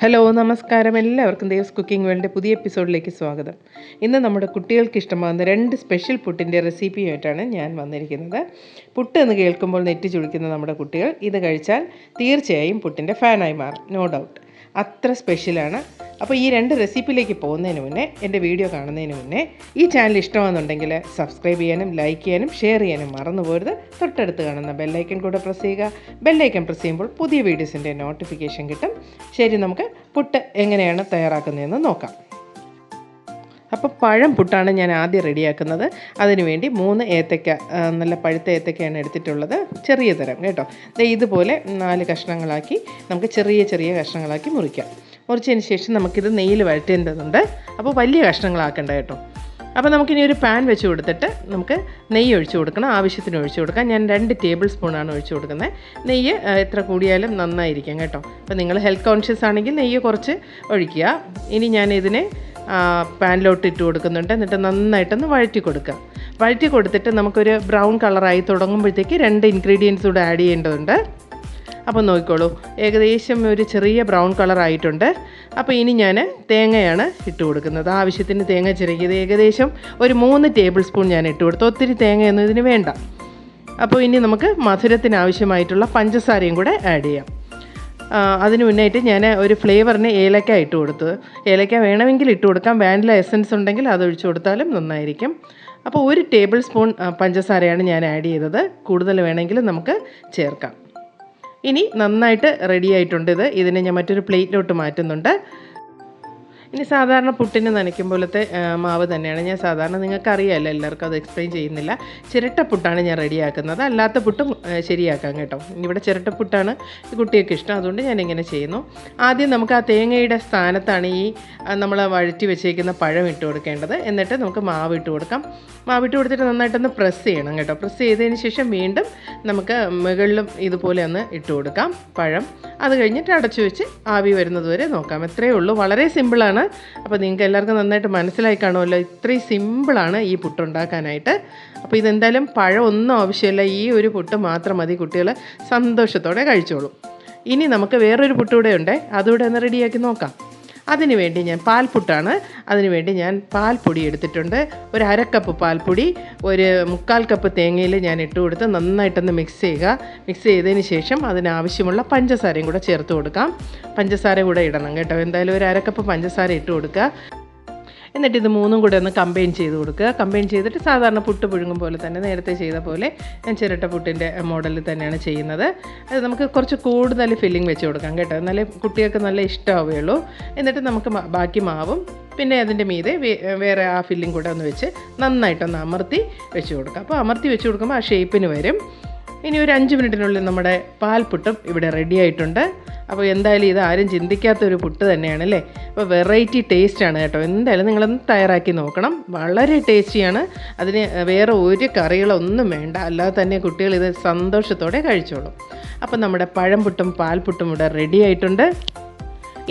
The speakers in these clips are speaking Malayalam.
ഹലോ നമസ്കാരം, എല്ലാവർക്കും ദേവ്സ് കുക്കിംഗ് വേൾഡിൻ്റെ പുതിയ എപ്പിസോഡിലേക്ക് സ്വാഗതം. ഇന്ന് നമ്മുടെ കുട്ടികൾക്ക് ഇഷ്ടമാകുന്ന 2 സ്പെഷ്യൽ പുട്ടിൻ്റെ റെസിപ്പിയായിട്ടാണ് ഞാൻ വന്നിരിക്കുന്നത്. പുട്ട് എന്ന് കേൾക്കുമ്പോൾ നെറ്റി ചുളിക്കുന്ന നമ്മുടെ കുട്ടികൾ ഇത് കഴിച്ചാൽ തീർച്ചയായും പുട്ടിൻ്റെ ഫാനായി മാറും, നോ ഡൗട്ട്. അത്ര സ്പെഷ്യലാണ്. അപ്പോൾ ഈ 2 റെസിപ്പിയിലേക്ക് പോകുന്നതിന് മുന്നേ, എൻ്റെ വീഡിയോ കാണുന്നതിന് മുന്നേ ഈ ചാനൽ ഇഷ്ടമാണെന്നുണ്ടെങ്കിൽ സബ്സ്ക്രൈബ് ചെയ്യാനും ലൈക്ക് ചെയ്യാനും ഷെയർ ചെയ്യാനും മറന്നു പോകരുത്. തൊട്ടടുത്ത് കാണുന്ന ബെല്ലൈക്കൺ കൂടെ പ്രസ് ചെയ്യുക. ബെല്ലൈക്കൺ പ്രസ് ചെയ്യുമ്പോൾ പുതിയ വീഡിയോസിൻ്റെ നോട്ടിഫിക്കേഷൻ കിട്ടും. ശരി, നമുക്ക് പുട്ട് എങ്ങനെയാണ് തയ്യാറാക്കുന്നതെന്ന് നോക്കാം. അപ്പോൾ പഴം പുട്ടാണ് ഞാൻ ആദ്യം റെഡിയാക്കുന്നത്. അതിനുവേണ്ടി 3 ഏത്തയ്ക്ക, നല്ല പഴുത്ത ഏത്തയ്ക്കയാണ് എടുത്തിട്ടുള്ളത്, ചെറിയ തരം കേട്ടോ. ഇതുപോലെ 4 കഷ്ണങ്ങളാക്കി നമുക്ക് ചെറിയ ചെറിയ കഷ്ണങ്ങളാക്കി മുറിക്കാം. മുറിച്ചതിന് ശേഷം നമുക്കിത് നെയ്യിൽ വഴറ്റേണ്ടതുണ്ട്. അപ്പോൾ വലിയ കഷ്ണങ്ങളാക്കണ്ട കേട്ടോ. അപ്പോൾ നമുക്കിനി ഒരു പാൻ വെച്ച് കൊടുത്തിട്ട് നമുക്ക് നെയ്യ് ഒഴിച്ച് കൊടുക്കണം. ആവശ്യത്തിന് ഒഴിച്ച് കൊടുക്കാം. ഞാൻ 2 ടേബിൾ സ്പൂണാണ് ഒഴിച്ച് കൊടുക്കുന്നത്. നെയ്യ് എത്ര കൂടിയാലും നന്നായിരിക്കും കേട്ടോ. അപ്പോൾ നിങ്ങൾ ഹെൽത്ത് കോൺഷ്യസ് ആണെങ്കിൽ നെയ്യ് കുറച്ച് ഒഴിക്കുക. ഇനി ഞാൻ ഇതിനെ പാനിലോട്ട് ഇട്ട് കൊടുക്കുന്നുണ്ട്. എന്നിട്ട് നന്നായിട്ടൊന്ന് വഴറ്റി കൊടുക്കുക. വഴറ്റി കൊടുത്തിട്ട് നമുക്കൊരു ബ്രൗൺ കളറായി തുടങ്ങുമ്പോഴത്തേക്ക് 2 ഇൻഗ്രീഡിയൻസ് കൂടെ ആഡ് ചെയ്യേണ്ടതുണ്ട്. അപ്പോൾ നോക്കിക്കോളൂ, ഏകദേശം ഒരു ചെറിയ ബ്രൗൺ കളറായിട്ടുണ്ട്. അപ്പോൾ ഇനി ഞാൻ തേങ്ങയാണ് ഇട്ട് കൊടുക്കുന്നത്. ആവശ്യത്തിന് തേങ്ങ ചിരകിയത് ഏകദേശം ഒരു 3 ടേബിൾ സ്പൂൺ ഞാൻ ഇട്ട് കൊടുത്തു. ഒത്തിരി തേങ്ങയൊന്നും ഇതിന് വേണ്ട. അപ്പോൾ ഇനി നമുക്ക് മധുരത്തിന് ആവശ്യമായിട്ടുള്ള പഞ്ചസാരയും കൂടെ ആഡ് ചെയ്യാം. അതിന് മുന്നായിട്ട് ഞാൻ ഒരു ഫ്ലേവറിന് ഏലക്ക ഇട്ട് കൊടുത്തു. ഏലക്ക വേണമെങ്കിൽ ഇട്ട് കൊടുക്കാം. വാനില എസൻസ് ഉണ്ടെങ്കിൽ അത് ഒഴിച്ചു കൊടുത്താലും നന്നായിരിക്കും. അപ്പോൾ 1 ടേബിൾ സ്പൂൺ പഞ്ചസാരയാണ് ഞാൻ ആഡ് ചെയ്തത്. കൂടുതൽ വേണമെങ്കിൽ നമുക്ക് ചേർക്കാം. ഇനി നന്നായിട്ട് റെഡി ആയിട്ടുണ്ട്. ഇതിനെ ഞാൻ മറ്റൊരു പ്ലേറ്റിലോട്ട് മാറ്റുന്നുണ്ട്. ഇനി സാധാരണ പുട്ടിന് നനയ്ക്കും പോലത്തെ മാവ് തന്നെയാണ് ഞാൻ സാധാരണ, നിങ്ങൾക്ക് അറിയാമല്ലോ, എല്ലാവർക്കും അത് എക്സ്പ്ലെയിൻ ചെയ്യുന്നില്ല. ചിരട്ടപ്പുട്ടാണ് ഞാൻ റെഡിയാക്കുന്നത്. അല്ലാത്ത പുട്ടും ശരിയാക്കാം കേട്ടോ. ഇവിടെ ചിരട്ടപ്പുട്ടാണ് കുട്ടികൾക്ക് ഇഷ്ടം, അതുകൊണ്ട് ഞാനിങ്ങനെ ചെയ്യുന്നു. ആദ്യം നമുക്ക് ആ തേങ്ങയുടെ സ്ഥാനത്താണ് ഈ നമ്മൾ വഴറ്റി വെച്ചേക്കുന്ന പഴം ഇട്ട് കൊടുക്കേണ്ടത്. എന്നിട്ട് നമുക്ക് മാവ് ഇട്ട് കൊടുക്കാം. മാവിട്ട് കൊടുത്തിട്ട് നന്നായിട്ടൊന്ന് പ്രസ് ചെയ്യണം കേട്ടോ. പ്രസ് ചെയ്തതിന് ശേഷം വീണ്ടും നമുക്ക് മുകളിലും ഇതുപോലെ ഒന്ന് ഇട്ട് കൊടുക്കാം പഴം. അത് കഴിഞ്ഞിട്ട് അടച്ചു വെച്ച് ആവി വരുന്നത് വരെ നോക്കാം. എത്രയേ ഉള്ളൂ, വളരെ സിമ്പിളാണ്. അപ്പോൾ നിങ്ങൾക്ക് എല്ലാവർക്കും നന്നായിട്ട് മനസ്സിലായി കാണുമല്ലോ. ഇത്രയും സിമ്പിളാണ് ഈ പുട്ടുണ്ടാക്കാനായിട്ട്. അപ്പോൾ ഇതെന്തായാലും പഴം ഒന്നും ആവശ്യമില്ല. ഈ ഒരു പുട്ട് മാത്രം മതി, കുട്ടികൾ സന്തോഷത്തോടെ കഴിച്ചോളും. ഇനി നമുക്ക് വേറൊരു പുട്ട് കൂടെ ഉണ്ട്, അതുകൂടെ ഒന്ന് റെഡിയാക്കി നോക്കാം. അതിനുവേണ്ടി ഞാൻ പാൽപ്പുട്ടാണ്. അതിനുവേണ്ടി ഞാൻ പാൽപ്പൊടി എടുത്തിട്ടുണ്ട്. ഒരു 1/2 കപ്പ് പാൽപ്പൊടി, ഒരു 3/4 കപ്പ് തേങ്ങയിൽ ഞാൻ ഇട്ട് കൊടുത്ത് നന്നായിട്ടൊന്ന് മിക്സ് ചെയ്യുക. മിക്സ് ചെയ്തതിന് ശേഷം അതിനാവശ്യമുള്ള പഞ്ചസാരയും കൂടെ ചേർത്ത് കൊടുക്കാം. പഞ്ചസാര കൂടെ ഇടണം കേട്ടോ. എന്തായാലും ഒരു 1/2 കപ്പ് പഞ്ചസാര ഇട്ട് കൊടുക്കുക. എന്നിട്ട് ഇത് 3ഉം കൂടെ ഒന്ന് കമ്പൈൻ ചെയ്ത് കൊടുക്കുക. കമ്പൈൻ ചെയ്തിട്ട് സാധാരണ പുട്ട് പുഴുങ്ങും പോലെ തന്നെ, നേരത്തെ ചെയ്ത പോലെ ഞാൻ ചിരട്ട പുട്ടിൻ്റെ മോഡലിൽ തന്നെയാണ് ചെയ്യുന്നത്. അത് നമുക്ക് കുറച്ച് കൂടുതൽ ഫില്ലിംഗ് വെച്ച് കൊടുക്കാം കേട്ടോ. എന്നാലേ കുട്ടികൾക്ക് നല്ല ഇഷ്ടമാവുകയുള്ളൂ. എന്നിട്ട് നമുക്ക് ബാക്കി മാവും പിന്നെ അതിൻ്റെ മീതെ വേറെ ആ ഫില്ലിംഗ് കൂടെ ഒന്ന് വെച്ച് നന്നായിട്ടൊന്ന് അമർത്തി വെച്ച് കൊടുക്കാം. അപ്പോൾ അമർത്തി വെച്ച് കൊടുക്കുമ്പോൾ ആ ഷേപ്പിന് വരും. ഇനി ഒരു 5 മിനിറ്റിനുള്ളിൽ നമ്മുടെ പാൽപ്പുട്ടും ഇവിടെ റെഡി ആയിട്ടുണ്ട്. അപ്പോൾ എന്തായാലും ഇത് ആരും ചിന്തിക്കാത്തൊരു പുട്ട് തന്നെയാണ് അല്ലേ. അപ്പോൾ വെറൈറ്റി ടേസ്റ്റാണ് കേട്ടോ. എന്തായാലും നിങ്ങളൊന്ന് തയ്യാറാക്കി നോക്കണം. വളരെ ടേസ്റ്റിയാണ്. അതിന് വേറെ ഒരു കറികളൊന്നും വേണ്ട, അല്ലാതെ തന്നെ കുട്ടികൾ ഇത് സന്തോഷത്തോടെ കഴിച്ചോളും. അപ്പോൾ നമ്മുടെ പഴംപുട്ടും പാൽപ്പുട്ടും ഇവിടെ റെഡി ആയിട്ടുണ്ട്.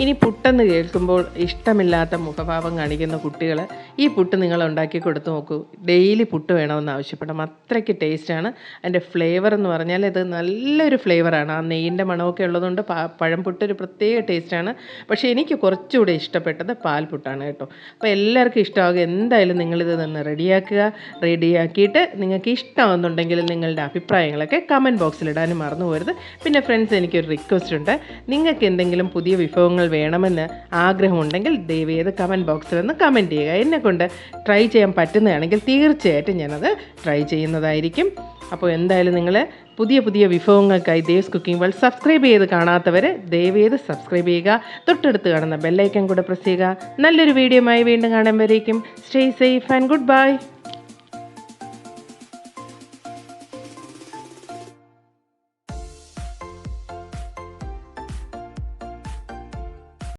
ഇനി പുട്ടെന്ന് കേൾക്കുമ്പോൾ ഇഷ്ടമില്ലാത്ത മുഖഭാവം കാണിക്കുന്ന കുട്ടികൾ ഈ പുട്ട് നിങ്ങൾ ഉണ്ടാക്കി കൊടുത്തു നോക്കൂ. ഡെയിലി പുട്ട് വേണമെന്ന് ആവശ്യപ്പെടും. അത്രയ്ക്ക് ടേസ്റ്റാണ്. അതിൻ്റെ ഫ്ലേവർ എന്ന് പറഞ്ഞാൽ ഇത് നല്ലൊരു ഫ്ലേവറാണ്. ആ നെയ്യിൻ്റെ മണമൊക്കെ ഉള്ളതുകൊണ്ട് പഴംപുട്ട് ഒരു പ്രത്യേക ടേസ്റ്റാണ്. പക്ഷേ എനിക്ക് കുറച്ചുകൂടെ ഇഷ്ടപ്പെട്ടത് പാൽപുട്ടാണ് കേട്ടോ. അപ്പോൾ എല്ലാവർക്കും ഇഷ്ടമാകും. എന്തായാലും നിങ്ങളിത് നിന്ന് റെഡിയാക്കുക. റെഡിയാക്കിയിട്ട് നിങ്ങൾക്ക് ഇഷ്ടമാകുന്നുണ്ടെങ്കിൽ നിങ്ങളുടെ അഭിപ്രായങ്ങളൊക്കെ കമൻറ്റ് ബോക്സിലിടാനും മറന്നു പോകരുത്. പിന്നെ ഫ്രണ്ട്സ്, എനിക്കൊരു റിക്വസ്റ്റ് ഉണ്ട്. നിങ്ങൾക്ക് എന്തെങ്കിലും പുതിയ വിഭവങ്ങൾ വേണമെന്ന് ആഗ്രഹമുണ്ടെങ്കിൽ ദയവേത് കമൻറ്റ് ബോക്സിൽ ഒന്ന് കമൻറ്റ് ചെയ്യുക. എന്നെക്കൊണ്ട് ട്രൈ ചെയ്യാൻ പറ്റുന്നതാണെങ്കിൽ തീർച്ചയായിട്ടും ഞാനത് ട്രൈ ചെയ്യുന്നതായിരിക്കും. അപ്പോൾ എന്തായാലും നിങ്ങൾ പുതിയ പുതിയ വിഭവങ്ങൾക്കായി ദേവ്സ് കുക്കിംഗ് വേൾഡ് സബ്സ്ക്രൈബ് ചെയ്ത് കാണാത്തവർ ദയവേത് സബ്സ്ക്രൈബ് ചെയ്യുക. തൊട്ടടുത്ത് കാണുന്ന ബെല്ലൈക്കൺ കൂടെ പ്രസ് ചെയ്യുക. നല്ലൊരു വീഡിയോയുമായി വീണ്ടും കാണുമ്പോഴേക്കും stay safe and good by.